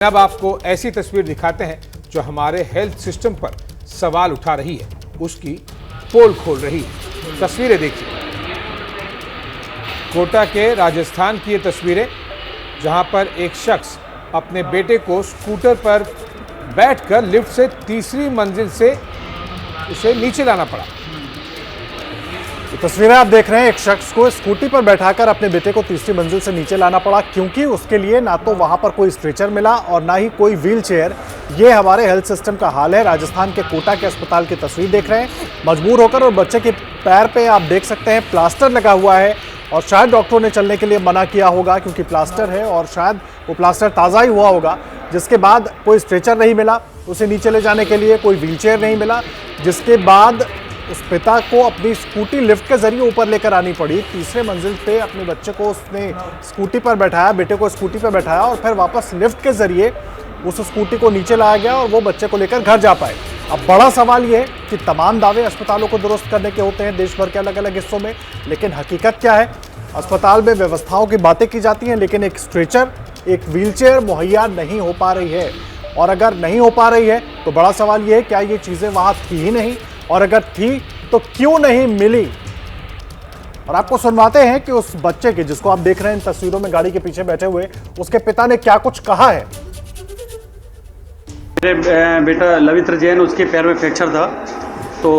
अब आपको ऐसी तस्वीर दिखाते हैं जो हमारे हेल्थ सिस्टम पर सवाल उठा रही है, उसकी पोल खोल रही है। तस्वीरें देखिए, कोटा के राजस्थान की ये तस्वीरें जहां पर एक शख्स अपने बेटे को स्कूटर पर बैठकर लिफ्ट से तीसरी मंजिल से उसे नीचे लाना पड़ा। तस्वीरें आप देख रहे हैं, एक शख्स को स्कूटी पर बैठाकर अपने बेटे को तीसरी मंजिल से नीचे लाना पड़ा, क्योंकि उसके लिए ना तो वहां पर कोई स्ट्रेचर मिला और ना ही कोई व्हील चेयर। ये हमारे हेल्थ सिस्टम का हाल है। राजस्थान के कोटा के अस्पताल की तस्वीर देख रहे हैं, मजबूर होकर, और बच्चे के पैर पे आप देख सकते हैं प्लास्टर लगा हुआ है और शायद डॉक्टरों ने चलने के लिए मना किया होगा क्योंकि प्लास्टर है और शायद वो प्लास्टर ताज़ा ही हुआ होगा। जिसके बाद कोई स्ट्रेचर नहीं मिला उसे नीचे ले जाने के लिए, कोई व्हीलचेयर नहीं मिला, जिसके बाद उस पिता को अपनी स्कूटी लिफ्ट के जरिए ऊपर लेकर आनी पड़ी। तीसरे मंजिल पे अपने बच्चे को उसने स्कूटी पर बैठाया, बेटे को स्कूटी पर बैठाया और फिर वापस लिफ्ट के जरिए उस स्कूटी को नीचे लाया गया और वो बच्चे को लेकर घर जा पाए। अब बड़ा सवाल ये है कि तमाम दावे अस्पतालों को दुरुस्त करने के होते हैं देश भर के अलग अलग हिस्सों में, लेकिन हकीकत क्या है? अस्पताल में व्यवस्थाओं की बातें की जाती हैं, लेकिन एक स्ट्रेचर, एक व्हीलचेयर मुहैया नहीं हो पा रही है। और अगर नहीं हो पा रही है तो बड़ा सवाल ये है, क्या ये चीज़ें वहाँ थी ही नहीं, और अगर थी तो क्यों नहीं मिली? और आपको सुनवाते हैं कि उस बच्चे के, जिसको आप देख रहे हैं इन तस्वीरों में गाड़ी के पीछे बैठे हुए, उसके पिता ने क्या कुछ कहा है। मेरे बेटा लवित्र जैन, उसके पैर में फ्रैक्चर था, तो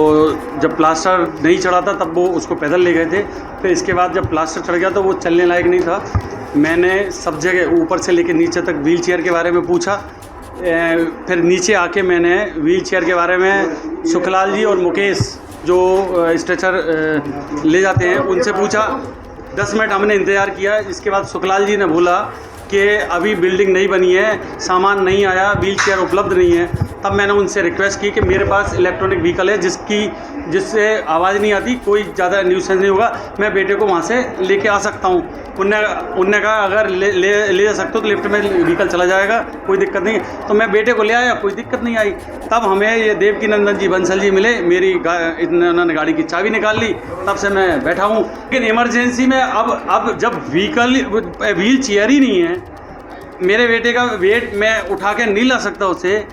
जब प्लास्टर नहीं चढ़ा था तब वो उसको पैदल ले गए थे। फिर इसके बाद जब प्लास्टर चढ़ गया तो वो चलने लायक नहीं था। मैंने सब जगह ऊपर से लेकर नीचे तक व्हील चेयर के बारे में पूछा। फिर नीचे आके मैंने व्हील चेयर के बारे में सुखलाल जी और मुकेश जो स्ट्रेचर ले जाते हैं उनसे पूछा। 10 मिनट हमने इंतज़ार किया। इसके बाद सुखलाल जी ने बोला कि अभी बिल्डिंग नहीं बनी है, सामान नहीं आया, व्हील चेयर उपलब्ध नहीं है। तब मैंने उनसे रिक्वेस्ट की कि मेरे पास इलेक्ट्रॉनिक व्हीकल है जिससे आवाज़ नहीं आती, कोई ज़्यादा न्यूसेंस नहीं होगा, मैं बेटे को वहाँ से लेके आ सकता हूँ। उनने कहा अगर ले जा सकते हो तो लिफ्ट में व्हीकल चला जाएगा, कोई दिक्कत नहीं। तो मैं बेटे को ले आया, कोई दिक्कत नहीं आई। तब हमें ये देवकी नंदन जी बंसल जी मिले, उन्होंने गाड़ी की चाबी निकाल ली, तब से मैं बैठा हूँ। लेकिन इमरजेंसी में अब जब व्हील चेयर ही नहीं है, मेरे बेटे का वेट मैं उठा के नहीं ला सकता उसे,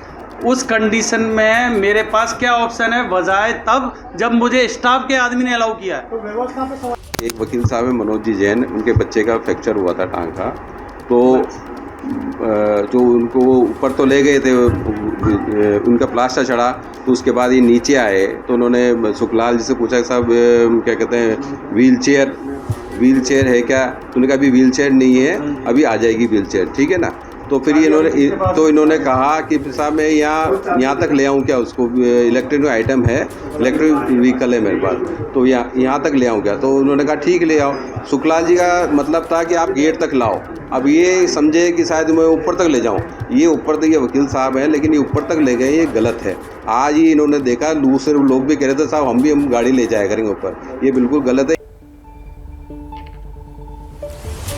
उस कंडीशन में मेरे पास क्या ऑप्शन है बजाय तब जब मुझे स्टाफ के आदमी ने अलाउ किया है। एक वकील साहब है मनोज जी जैन, उनके बच्चे का फ्रैक्चर हुआ था टांग का, तो जो उनको ऊपर तो ले गए थे, उनका प्लास्टर चढ़ा, तो उसके बाद ये नीचे आए तो उन्होंने सुखलाल जी से पूछा साहब क्या कहते हैं व्हील चेयर है क्या? तो उन्होंने कहा अभी व्हील चेयर नहीं है, अभी आ जाएगी व्हील चेयर, ठीक है ना। तो फिर इन्होंने कहा कि साहब मैं यहाँ तक ले आऊँ क्या उसको, इलेक्ट्रॉनिक आइटम है, इलेक्ट्रिक व्हीकल है मेरे पास, तो यहाँ तक ले आऊँ क्या? तो उन्होंने कहा ठीक ले आओ। सुखलाल जी का मतलब था कि आप गेट तक लाओ। अब ये समझे कि शायद मैं ऊपर तक ले जाऊँ, ये ऊपर तक, ये वकील साहब हैं लेकिन ये ऊपर तक ले गए, ये गलत है। आज ही इन्होंने देखा, दूसरे लोग भी कह रहे थे साहब हम गाड़ी ले जाया करेंगे ऊपर, ये बिल्कुल गलत है।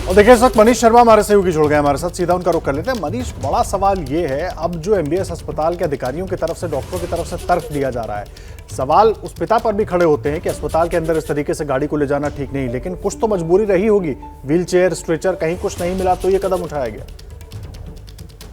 और देखिए इस वक्त मनीष शर्मा हमारे सहयोगी जुड़ गए हमारे साथ, सीधा उनका रुख कर लेते हैं। मनीष, बड़ा सवाल ये है, अब जो एमबीएस अस्पताल के अधिकारियों की तरफ से, डॉक्टरों की तरफ से तर्क दिया जा रहा है, सवाल उस पिता पर भी खड़े होते हैं कि अस्पताल के अंदर इस तरीके से गाड़ी को ले जाना ठीक नहीं, लेकिन कुछ तो मजबूरी रही होगी, व्हील चेयर, स्ट्रेचर, कहीं कुछ नहीं मिला तो ये कदम उठाया गया।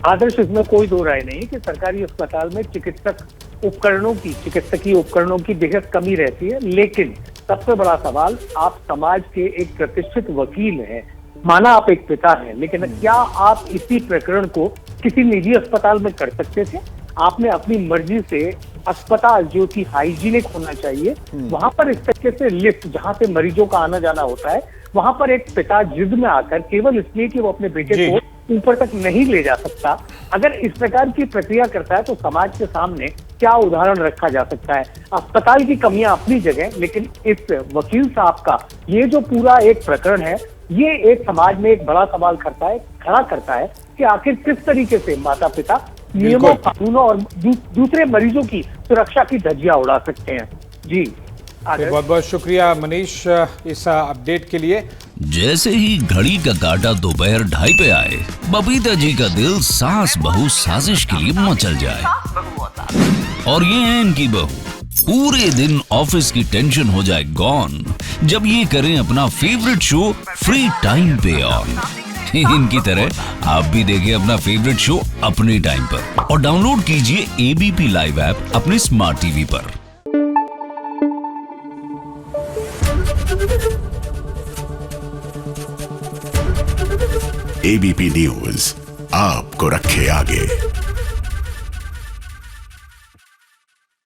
आदर्श, इसमें कोई दो राय नहीं कि सरकारी अस्पताल में चिकित्सकीय उपकरणों की बेहद कमी रहती है, लेकिन सबसे बड़ा सवाल, आप समाज के एक प्रतिष्ठित वकील हैं, माना आप एक पिता हैं, लेकिन क्या आप इसी प्रकरण को किसी निजी अस्पताल में कर सकते थे? आपने अपनी मर्जी से अस्पताल जो कि हाइजीनिक होना चाहिए, वहां पर इस तरीके से लिफ्ट, जहां से मरीजों का आना जाना होता है, वहां पर एक पिता जिद में आकर केवल इसलिए कि वो अपने बेटे को ऊपर तक नहीं ले जा सकता, अगर इस प्रकार की प्रक्रिया करता है तो समाज के सामने क्या उदाहरण रखा जा सकता है? अस्पताल की कमियां अपनी जगह, लेकिन इस वकील साहब का ये जो पूरा एक प्रकरण है, ये एक समाज में एक बड़ा सवाल खड़ा करता है कि आखिर किस तरीके से माता पिता नियमों, कानूनों और दूसरे मरीजों की सुरक्षा की धज्जियां उड़ा सकते हैं। जी बहुत बहुत शुक्रिया मनीष इस अपडेट के लिए। जैसे ही घड़ी का काटा दोपहर 2:30 पे आए, बबीता जी का दिल सास बहू साजिश के लिए मचल जाए। और ये है इनकी बहू, पूरे दिन ऑफिस की टेंशन हो जाए गॉन जब ये करें अपना फेवरेट शो फ्री टाइम पे ऑन। इनकी तरह आप भी देखिए अपना फेवरेट शो अपने टाइम पर और डाउनलोड कीजिए एबीपी लाइव ऐप अपने स्मार्ट टीवी पर। एबीपी न्यूज आपको रखे आगे।